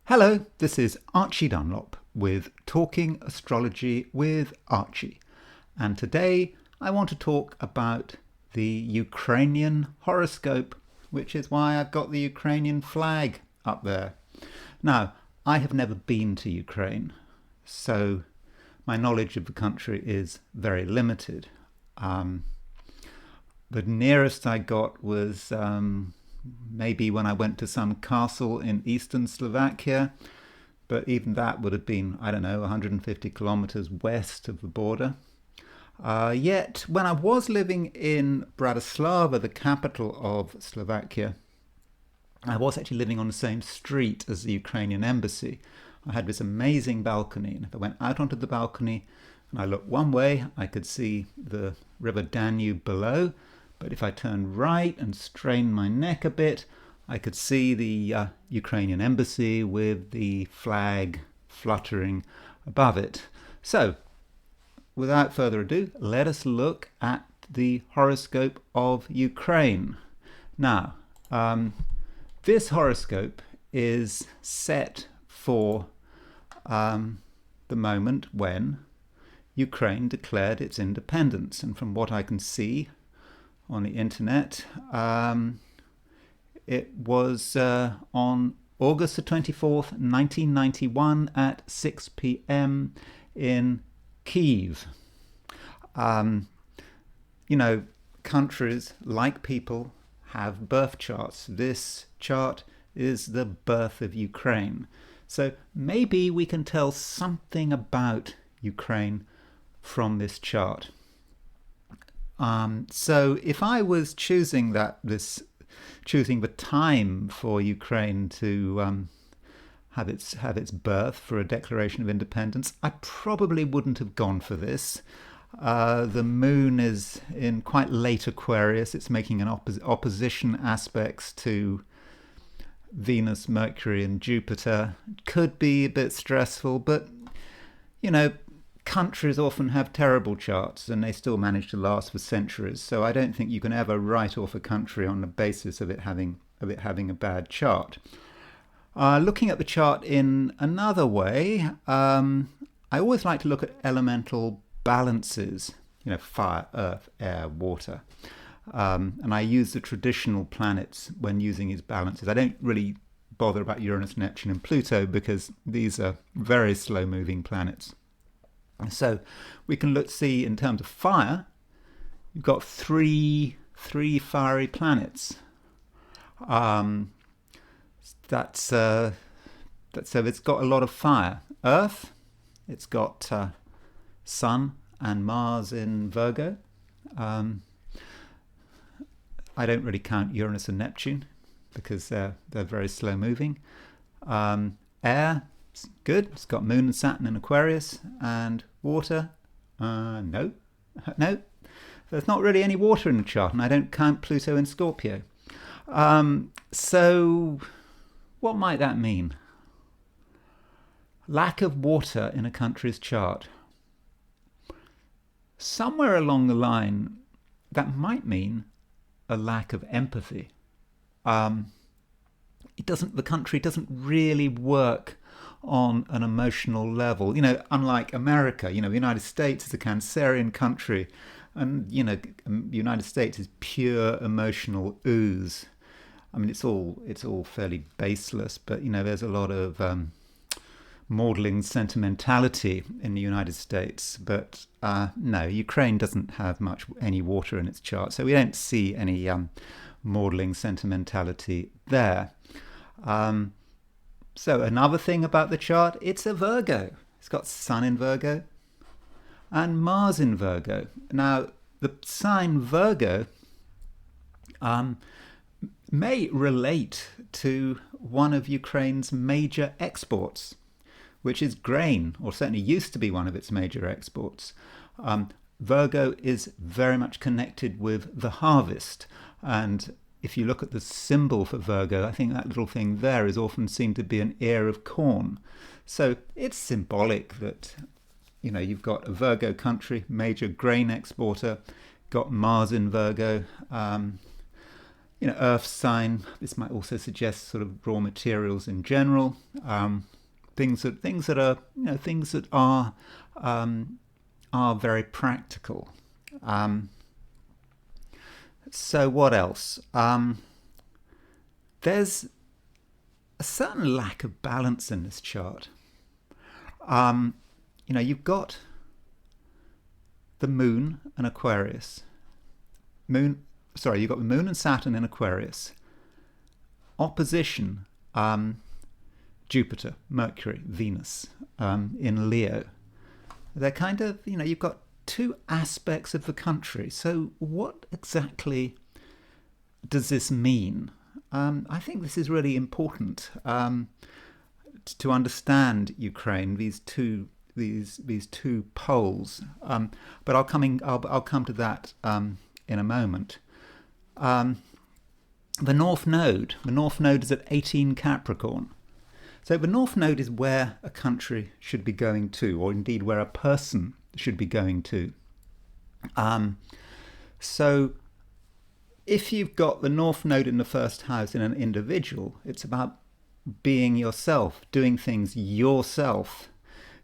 Hello, this is Archie Dunlop with Talking Astrology with Archie. And today I want to talk about the Ukrainian horoscope, which is why I've got the Ukrainian flag up there. Now, I have never been to Ukraine, so my knowledge of the country is very limited. The nearest I got was maybe when I went to some castle in eastern Slovakia, but even that would have been, 150 kilometers west of the border. Yet, when I was living in Bratislava, the capital of Slovakia, I was actually living on the same street as the Ukrainian embassy. I had this amazing balcony, and if I went out onto the balcony and I looked one way, I could see the River Danube below. But if I turned right and strained my neck a bit, I could see the Ukrainian embassy with the flag fluttering above it. So, without further ado, let us look at the horoscope of Ukraine. Now, this horoscope is set for the moment when Ukraine declared its independence. And from what I can see on the internet, it was on August the 24th, 1991 at 6 p.m. in Kyiv. Countries, like people, have birth charts. This chart is the birth of Ukraine. So maybe we can tell something about Ukraine from this chart. So if I was choosing the time for Ukraine to have its birth for a declaration of independence, I probably wouldn't have gone for this. The moon is in quite late Aquarius. It's making an opposition aspects to Venus, Mercury, and Jupiter. Could be a bit stressful, but countries often have terrible charts and they still manage to last for centuries. So I don't think you can ever write off a country on the basis of it having a bad chart. Looking at the chart in another way, I always like to look at elemental balances, fire, earth, air, water. And I use the traditional planets when using these balances. I don't really bother about Uranus, Neptune, and Pluto because these are very slow-moving planets. So we can see in terms of fire, you've got three fiery planets. So it's got a lot of fire. Earth, it's got Sun and Mars in Virgo. I don't really count Uranus and Neptune because they're very slow moving. Air, it's good. It's got Moon and Saturn in Aquarius. And water, no. There's not really any water in the chart, and I don't count Pluto in Scorpio. So what might that mean? Lack of water in a country's chart. Somewhere along the line, that might mean a lack of empathy. The country doesn't really work on an emotional level. Unlike America, the United States is a Cancerian country, and the United States is pure emotional ooze. I mean, it's all fairly baseless, but there's a lot of maudlin sentimentality in the United States. But no, Ukraine doesn't have any water in its chart, so we don't see any maudlin sentimentality there. So another thing about the chart, it's a Virgo. It's got Sun in Virgo and Mars in Virgo. Now, the sign Virgo may relate to one of Ukraine's major exports, which is grain, or certainly used to be one of its major exports. Virgo is very much connected with the harvest, and if you look at the symbol for Virgo, I think that little thing there is often seen to be an ear of corn. So it's symbolic that, you've got a Virgo country, major grain exporter, got Mars in Virgo. earth sign. This might also suggest sort of raw materials in general. Things that are very practical. So what else? There's a certain lack of balance in this chart. You've got the moon and Aquarius. You've got the moon and Saturn in Aquarius. Opposition, Jupiter, Mercury, Venus in Leo. They're kind of, you've got two aspects of the country. So what exactly does this mean? I think this is really important to understand Ukraine. These two poles. But I'll come to that in a moment. The North Node is at 18 Capricorn. So the North Node is where a country should be going to, or indeed where a person should be going to. So if you've got the North Node in the first house in an individual, it's about being yourself, doing things yourself.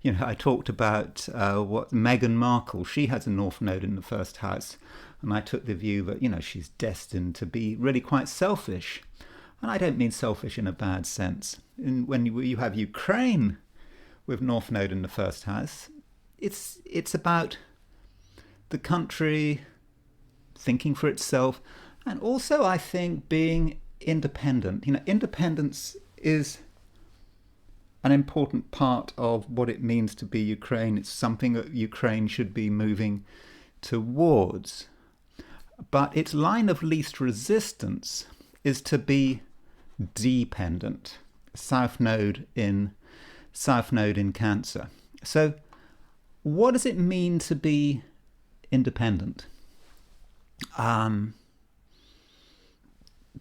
I talked about what Meghan Markle, she has a North Node in the first house. And I took the view that, she's destined to be really quite selfish. And I don't mean selfish in a bad sense. And when you have Ukraine with North Node in the first house, it's about the country thinking for itself, and also I think being independent. Independence is an important part of what it means to be Ukraine. It's something that Ukraine should be moving towards. But its line of least resistance is to be dependent. South Node in Cancer. So what does it mean to be independent?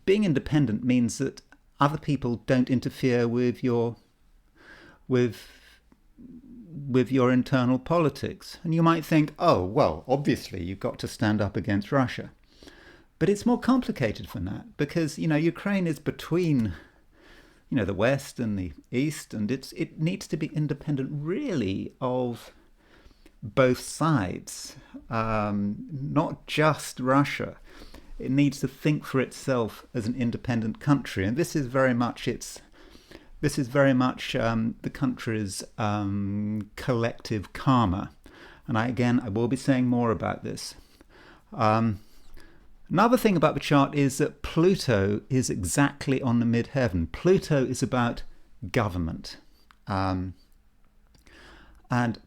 Being independent means that other people don't interfere with your internal politics. And you might think, oh, well, obviously you've got to stand up against Russia. But it's more complicated than that, because, Ukraine is between, the West and the East, and it needs to be independent, really, of both sides, not just Russia. It needs to think for itself as an independent country, and this is very much the country's collective karma. And I will be saying more about this. Another thing about the chart is that Pluto is exactly on the midheaven. Pluto is about government. And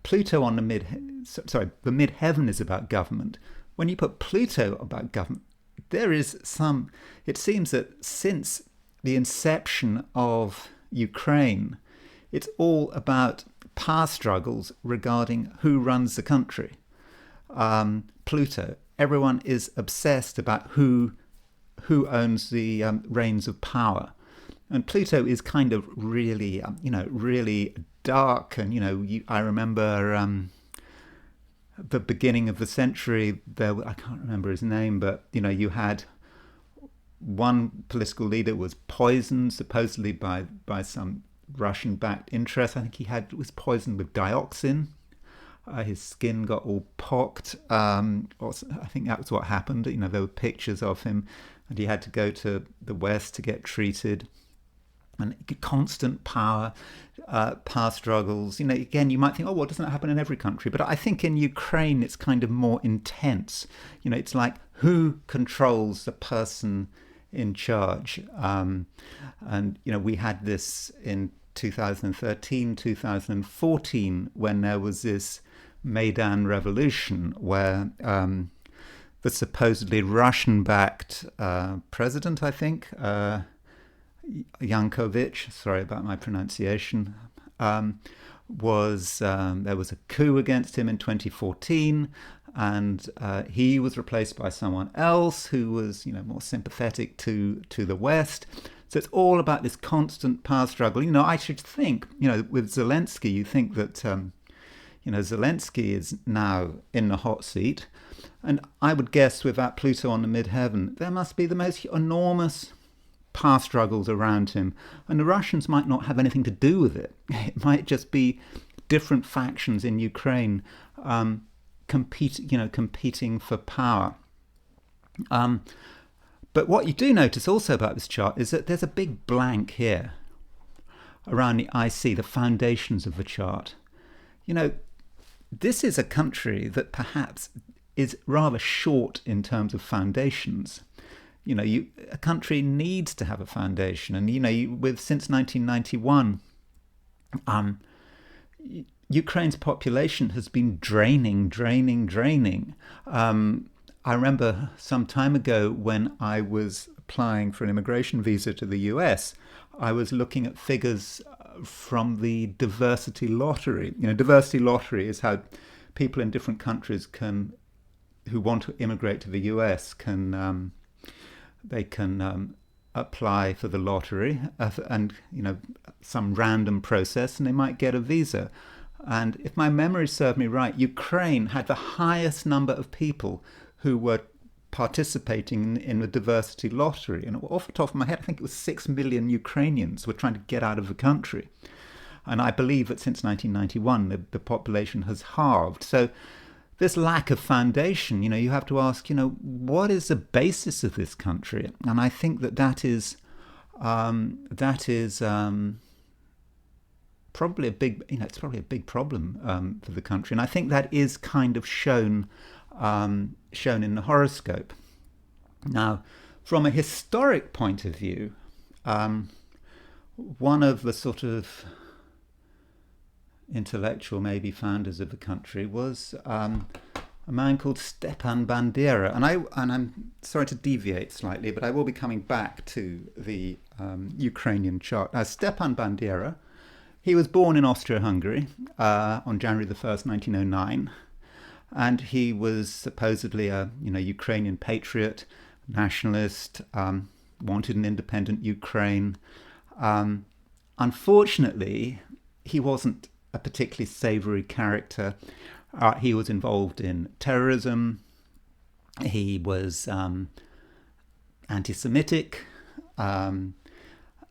Pluto on the midheaven is about government. When you put Pluto about government, it seems that since the inception of Ukraine, it's all about power struggles regarding who runs the country. Pluto, everyone is obsessed about who owns the reins of power, and Pluto is kind of really, really dark. And I remember the beginning of the century. I can't remember his name, but you had one political leader was poisoned supposedly by some Russian-backed interest. I think he was poisoned with dioxin. His skin got all pocked. I think that was what happened. There were pictures of him, and he had to go to the West to get treated. And constant power struggles. Again, you might think, oh, well, doesn't that happen in every country? But I think in Ukraine, it's kind of more intense. It's like who controls the person in charge. And we had this in 2013, 2014, when there was this Maidan revolution where the supposedly Russian-backed president, I think, Yankovich, sorry about my pronunciation, there was a coup against him in 2014, and he was replaced by someone else who was more sympathetic to the West. So it's all about this constant power struggle. I should think, with Zelensky, you think that Zelensky is now in the hot seat, and I would guess with that Pluto on the midheaven, there must be the most enormous power struggles around him, and the Russians might not have anything to do with it. It might just be different factions in Ukraine competing for power. But what you do notice also about this chart is that there's a big blank here around the IC, the foundations of the chart. This is a country that perhaps is rather short in terms of foundations. A country needs to have a foundation, and since 1991, Ukraine's population has been draining. I remember some time ago when I was applying for an immigration visa to the US, I was looking at figures from the diversity lottery. Diversity lottery is how people in different countries who want to immigrate to the US can apply for the lottery and some random process, and they might get a visa. And if my memory served me right, Ukraine had the highest number of people who were participating in the diversity lottery. And off the top of my head, I think it was 6 million Ukrainians were trying to get out of the country. And I believe that since 1991, the population has halved. So this lack of foundation, you have to ask, what is the basis of this country? And I think that is probably a big, it's probably a big problem for the country. And I think that is kind of shown in the horoscope. Now, from a historic point of view, one of the sort of intellectual, maybe founders of the country was a man called Stepan Bandera. And I'm sorry to deviate slightly, but I will be coming back to the Ukrainian chart. Now, Stepan Bandera, he was born in Austria-Hungary on January the 1st, 1909. And he was supposedly a Ukrainian patriot, nationalist, wanted an independent Ukraine. Unfortunately, he wasn't a particularly savoury character. He was involved in terrorism. He was anti-Semitic, and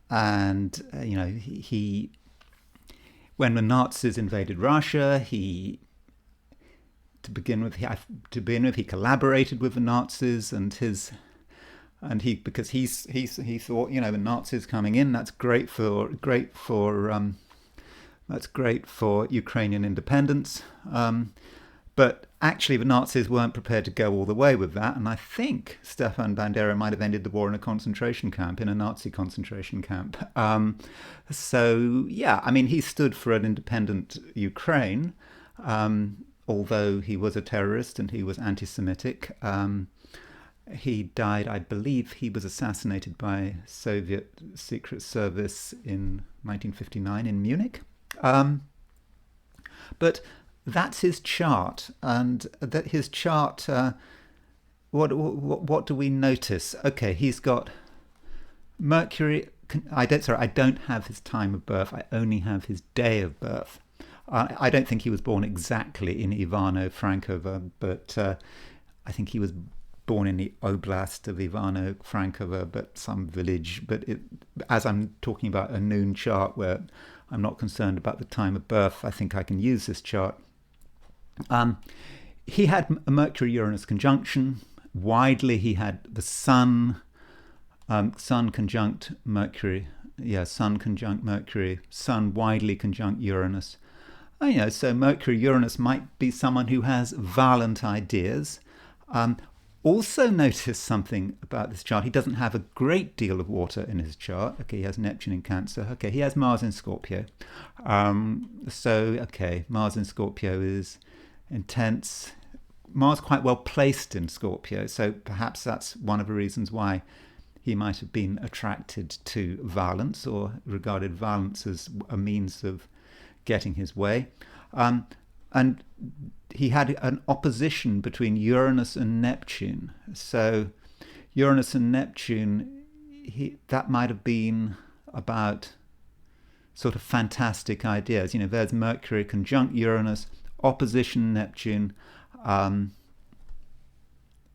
he when the Nazis invaded Russia, he collaborated with the Nazis, because he thought, the Nazis coming in, that's great for Ukrainian independence. But actually, the Nazis weren't prepared to go all the way with that, and I think Stepan Bandera might have ended the war in a concentration camp, in a Nazi concentration camp. He stood for an independent Ukraine. Although he was a terrorist and he was anti-Semitic. He died, I believe he was assassinated by Soviet Secret Service in 1959 in Munich. But that's his chart, and that his chart, what do we notice? Okay, he's got Mercury. I don't have his time of birth. I only have his day of birth. I don't think he was born exactly in Ivano-Frankovo, but I think he was born in the oblast of Ivano-Frankovo, but some village. But as I'm talking about a noon chart where I'm not concerned about the time of birth, I think I can use this chart. He had a Mercury-Uranus conjunction. Widely, he had the Sun conjunct Mercury. Sun conjunct Mercury. Sun widely conjunct Uranus. So Mercury-Uranus might be someone who has violent ideas. Also notice something about this chart. He doesn't have a great deal of water in his chart. Okay, he has Neptune in Cancer. Okay, he has Mars in Scorpio. Mars in Scorpio is intense. Mars quite well placed in Scorpio, so perhaps that's one of the reasons why he might have been attracted to violence, or regarded violence as a means of getting his way. And he had an opposition between Uranus and Neptune. So Uranus and Neptune, that might have been about sort of fantastic ideas. There's Mercury conjunct Uranus, opposition Neptune,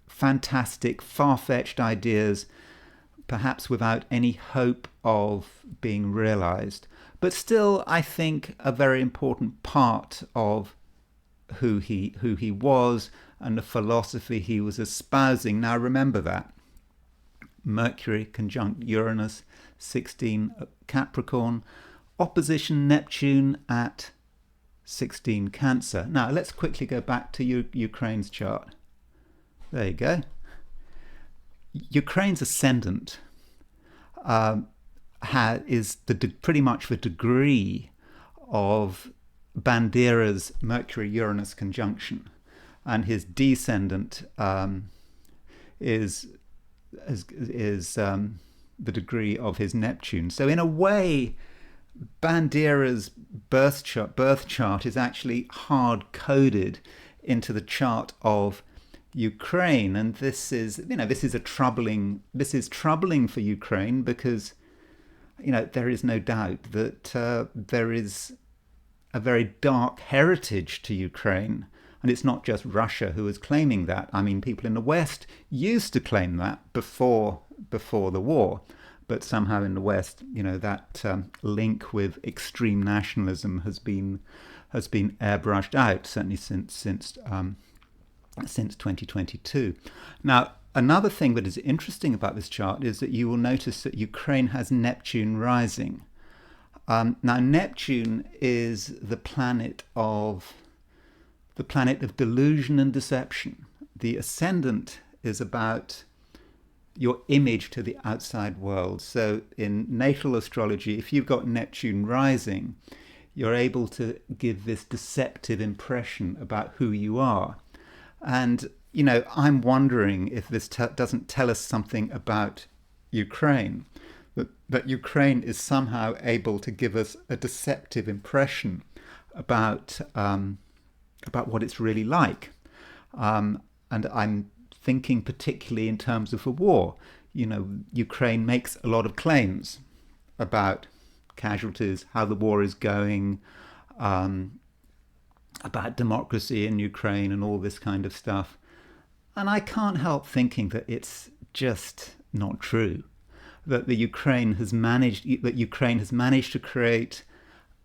fantastic, far-fetched ideas, perhaps without any hope of being realized, but still, I think, a very important part of who he was and the philosophy he was espousing. Now remember that Mercury conjunct Uranus, 16 Capricorn, opposition Neptune at 16 Cancer. Now let's quickly go back to Ukraine's chart. There you go. Ukraine's ascendant is pretty much the degree of Bandera's Mercury-Uranus conjunction, and his descendant is the degree of his Neptune. So in a way, Bandera's birth chart is actually hard coded into the chart of Ukraine, and this is troubling for Ukraine, because there is no doubt that there is a very dark heritage to Ukraine, and it's not just Russia who is claiming that. I mean, people in the West used to claim that before the war, but somehow in the West, that link with extreme nationalism has been airbrushed out, certainly since 2022. Now, another thing that is interesting about this chart is that you will notice that Ukraine has Neptune rising. Now, Neptune is the planet of delusion and deception. The ascendant is about your image to the outside world. So in natal astrology, if you've got Neptune rising, you're able to give this deceptive impression about who you are. And, I'm wondering if this doesn't tell us something about Ukraine, that Ukraine is somehow able to give us a deceptive impression about what it's really like. And I'm thinking particularly in terms of a war. Ukraine makes a lot of claims about casualties, how the war is going, about democracy in Ukraine and all this kind of stuff. And I can't help thinking that it's just not true. That Ukraine has managed to create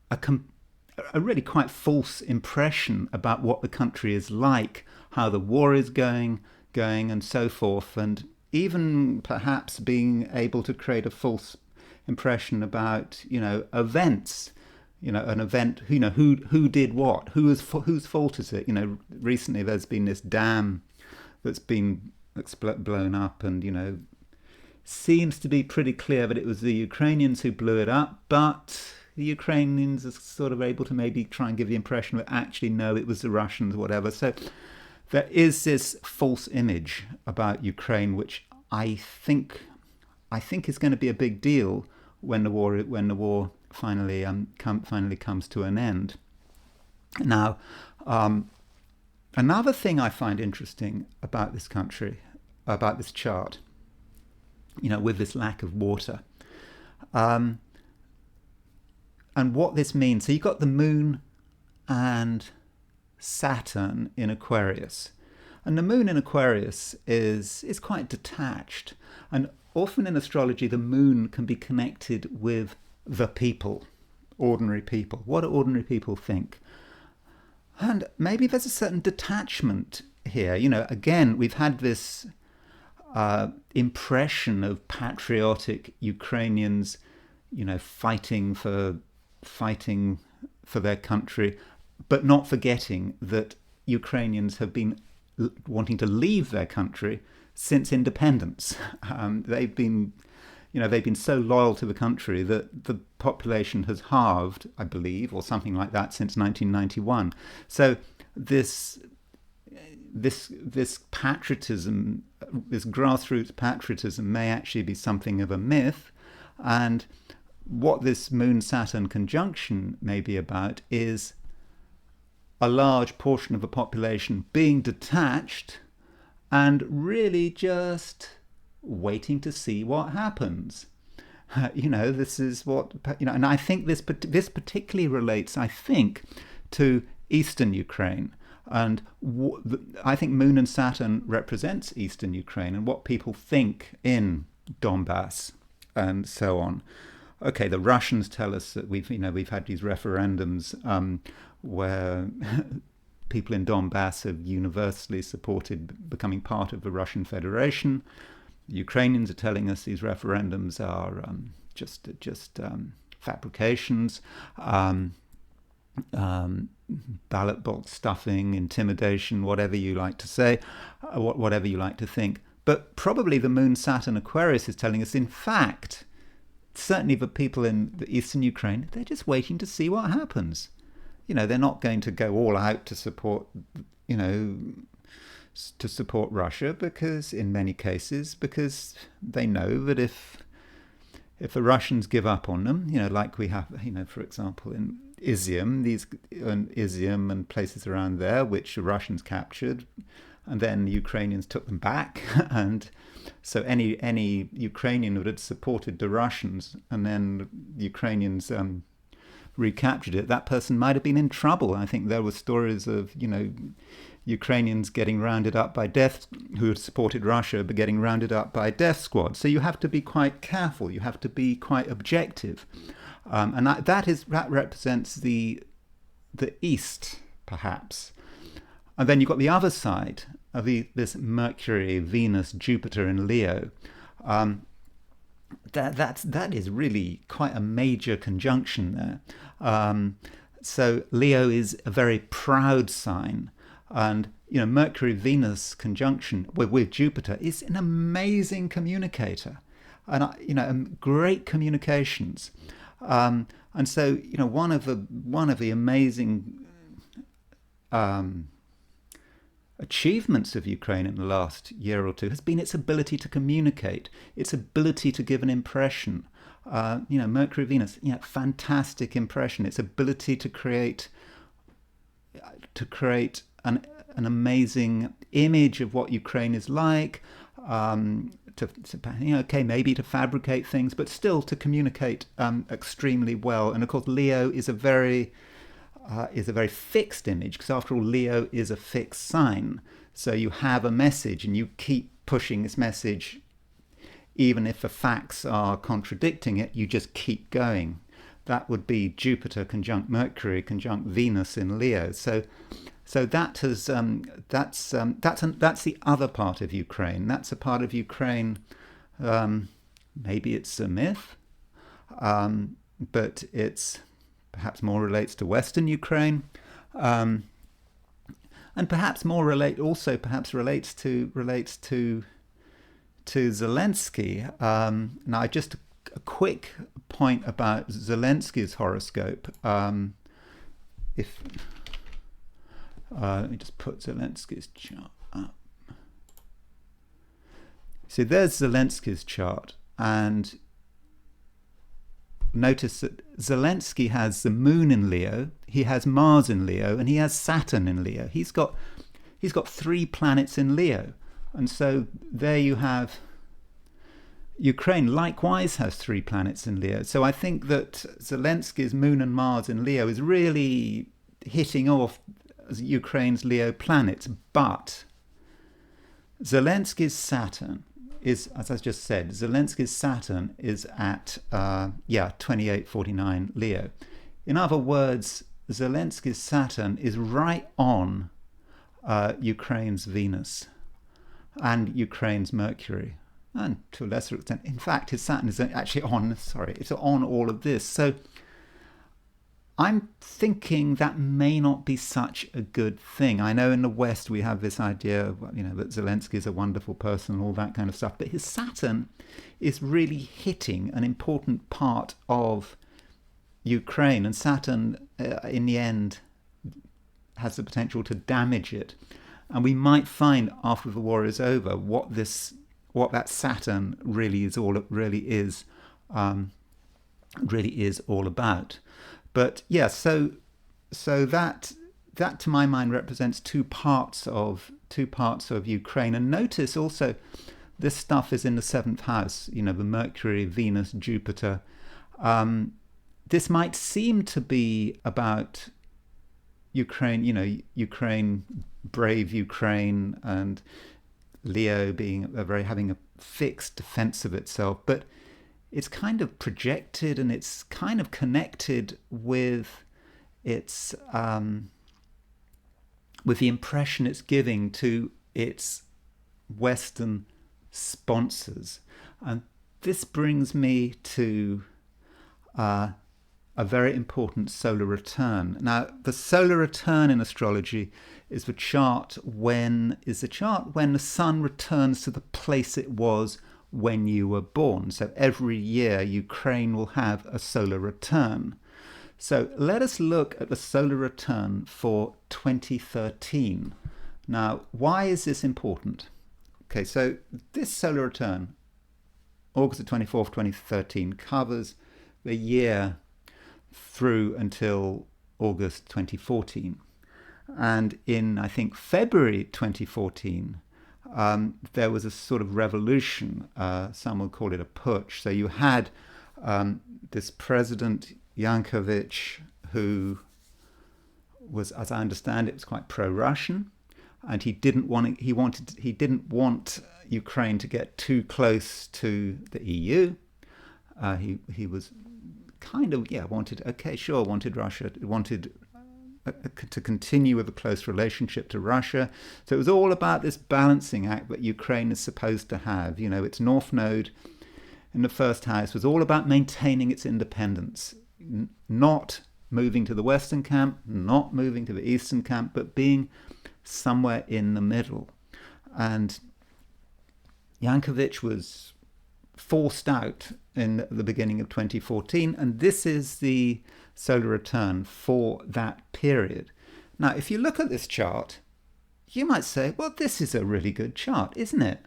a really quite false impression about what the country is like, how the war is going, and so forth, and even perhaps being able to create a false impression about events. An event. Who did what? Whose fault is it? Recently there's been this dam that's been blown up, and seems to be pretty clear that it was the Ukrainians who blew it up, but the Ukrainians are sort of able to maybe try and give the impression that actually no, it was the Russians, whatever. So there is this false image about Ukraine, which I think is going to be a big deal when the war finally comes to an end. Now, another thing I find interesting about this country, about this chart, with this lack of water, and what this means. So you've got the moon and Saturn in Aquarius, and the moon in Aquarius is quite detached, and often in astrology the moon can be connected with the people, ordinary people. What do ordinary people think? And maybe there's a certain detachment here. Again, we've had this impression of patriotic Ukrainians, fighting for their country, but not forgetting that Ukrainians have been wanting to leave their country since independence. They've been so loyal to the country that the population has halved, I believe, or something like that, since 1991. So this patriotism, this grassroots patriotism, may actually be something of a myth. And what this Moon-Saturn conjunction may be about is a large portion of the population being detached and really just waiting to see what happens. This is what, and I think this particularly relates, I think, to eastern Ukraine. And I think Moon and Saturn represents eastern Ukraine and what people think in Donbass and so on. Okay, the Russians tell us that we've had these referendums where people in Donbass have universally supported becoming part of the Russian Federation. The Ukrainians are telling us these referendums are just fabrications, ballot box stuffing, intimidation, whatever you like to say, whatever you like to think. But probably the Moon, Saturn, Aquarius is telling us, in fact, certainly the people in the eastern Ukraine, they're just waiting to see what happens. They're not going to go all out to support, to support Russia, because in many cases, because they know that if the Russians give up on them, like we have, for example, in Izium and places around there, which the Russians captured, and then the Ukrainians took them back, and so any Ukrainian that had supported the Russians, and then the Ukrainians recaptured it, that person might have been in trouble. I think there were stories of Ukrainians getting rounded up by who had supported Russia, but getting rounded up by death squads. So you have to be quite careful. You have to be quite objective, and that represents the East, perhaps. And then you've got the other side of this Mercury, Venus, Jupiter in Leo. That is really quite a major conjunction there. So Leo is a very proud sign, and Mercury Venus conjunction with Jupiter is an amazing communicator, and great communications. And so one of the amazing achievements of Ukraine in the last year or two has been its ability to communicate, its ability to give an impression. Mercury, Venus, fantastic impression. Its ability to create an amazing image of what Ukraine is like. Maybe to fabricate things, but still to communicate extremely well. And of course, Leo is a very fixed image, because after all, Leo is a fixed sign. So you have a message and you keep pushing this message, even if the facts are contradicting it, you just keep going. That would be Jupiter conjunct Mercury conjunct Venus in Leo. So that has that's the other part of Ukraine. That's a part of Ukraine. Maybe it's a myth, but it's perhaps more relates to Western Ukraine, and perhaps relates to Zelensky. Now, just a quick point about Zelensky's horoscope. Let me just put Zelensky's chart up. So there's Zelensky's chart, and notice that Zelensky has the Moon in Leo, he has Mars in Leo, and he has Saturn in Leo. He's got 3 planets in Leo, and so there you have. Ukraine likewise has 3 planets in Leo. So I think that Zelensky's Moon and Mars in Leo is really hitting off Ukraine's Leo planets. But Zelensky's Saturn is, as I just said, Zelensky's Saturn is at 2849 Leo. In other words, Zelensky's Saturn is right on Ukraine's Venus and Ukraine's Mercury. And to a lesser extent, in fact, his Saturn is actually it's on all of this. So I'm thinking that may not be such a good thing. I know in the West we have this idea, that Zelensky is a wonderful person and all that kind of stuff, but his Saturn is really hitting an important part of Ukraine, and Saturn, in the end, has the potential to damage it. And we might find after the war is over what that Saturn really is all about. But yeah, so that to my mind represents two parts of Ukraine. And notice also, this stuff is in the 7th house. The Mercury, Venus, Jupiter. This might seem to be about Ukraine, Ukraine, brave Ukraine, and Leo being having a fixed defense of itself, but it's kind of projected and it's kind of connected its with the impression it's giving to its Western sponsors. And this brings me to a very important solar return. Now, the solar return in astrology is the chart when the sun returns to the place it was when you were born. So every year Ukraine will have a solar return. So let us look at the solar return for 2013. Now, why is this important? Okay, so this solar return, August the 24th, 2013, covers the year through until August 2014. And in, I think, February 2014, there was a sort of revolution. Some would call it a putsch. So you had this President Yankovic, who was, as I understand it, was quite pro-Russian, and he didn't want Ukraine to get too close to the EU. He was kind of wanted Russia, wanted to continue with a close relationship to Russia. So it was all about this balancing act that Ukraine is supposed to have. Its North Node in the first house was all about maintaining its independence, not moving to the Western camp, not moving to the Eastern camp, but being somewhere in the middle. And Yankovic was forced out in the beginning of 2014, and this is the solar return for that period. Now, if you look at this chart, you might say, well, this is a really good chart, isn't it?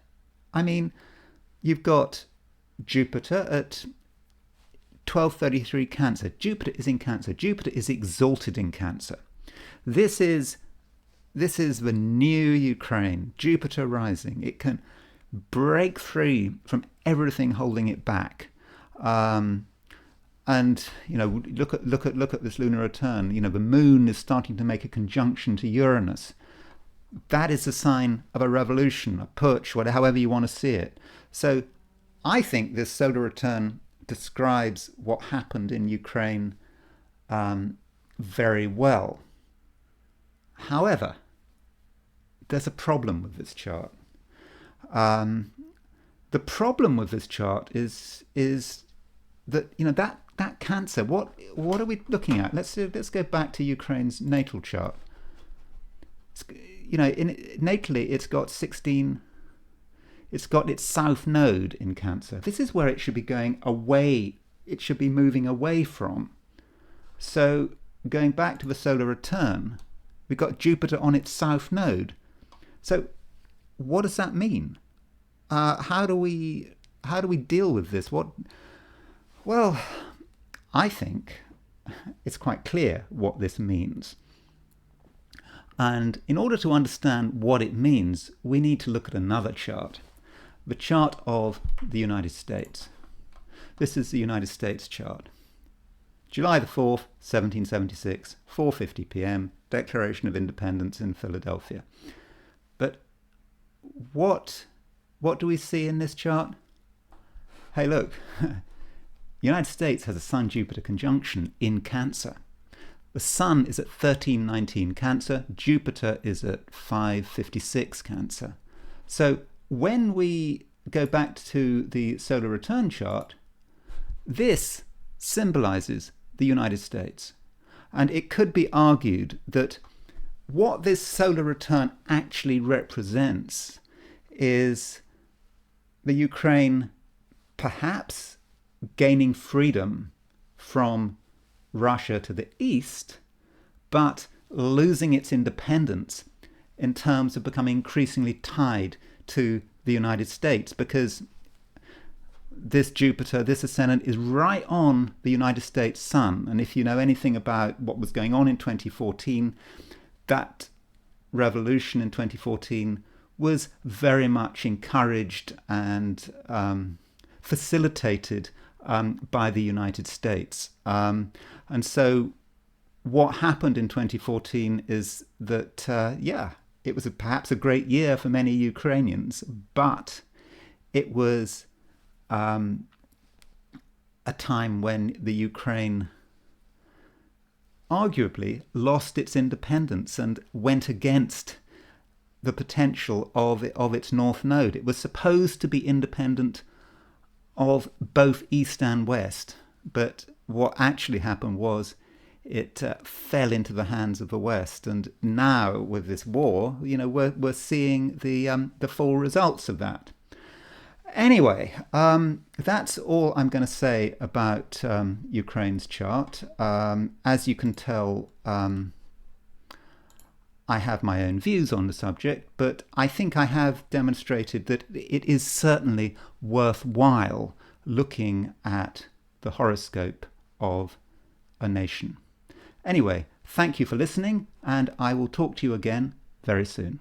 I mean, you've got Jupiter at 1233 Cancer. Jupiter is in Cancer. Jupiter is exalted in Cancer. This is the new Ukraine, Jupiter rising. It can break free from everything holding it back. And look at this lunar return. The moon is starting to make a conjunction to Uranus. That is a sign of a revolution, a putsch, however you want to see it. So I think this solar return describes what happened in Ukraine very well. However, there's a problem with this chart. The problem with this chart is that that Cancer. What are we looking at? Let's go back to Ukraine's natal chart. Natally, it's got 16. It's got its south node in Cancer. This is where it should be going away. It should be moving away from. So going back to the solar return, we've got Jupiter on its south node. So what does that mean? How do we deal with this? Well, I think it's quite clear what this means. And in order to understand what it means, we need to look at another chart. The chart of the United States. This is the United States chart. July the 4th, 1776, 4:50 p.m., Declaration of Independence in Philadelphia. But what do we see in this chart? Hey, look, the United States has a Sun-Jupiter conjunction in Cancer. The Sun is at 1319 Cancer, Jupiter is at 556 Cancer. So when we go back to the solar return chart, this symbolizes the United States. And it could be argued that what this solar return actually represents is the Ukraine perhaps gaining freedom from Russia to the east, but losing its independence in terms of becoming increasingly tied to the United States, because this Jupiter, this ascendant, is right on the United States Sun. And if you know anything about what was going on in 2014, that revolution in 2014 was very much encouraged and facilitated by the United States. And so what happened in 2014 is that, it was perhaps a great year for many Ukrainians, but it was a time when the Ukraine arguably lost its independence and went against the potential of its North Node. It was supposed to be independent of both East and West, but what actually happened was it fell into the hands of the West. And now, with this war, we're seeing the full results of that. Anyway, that's all I'm going to say about Ukraine's chart. As you can tell, I have my own views on the subject, but I think I have demonstrated that it is certainly worthwhile looking at the horoscope of a nation. Anyway, thank you for listening, and I will talk to you again very soon.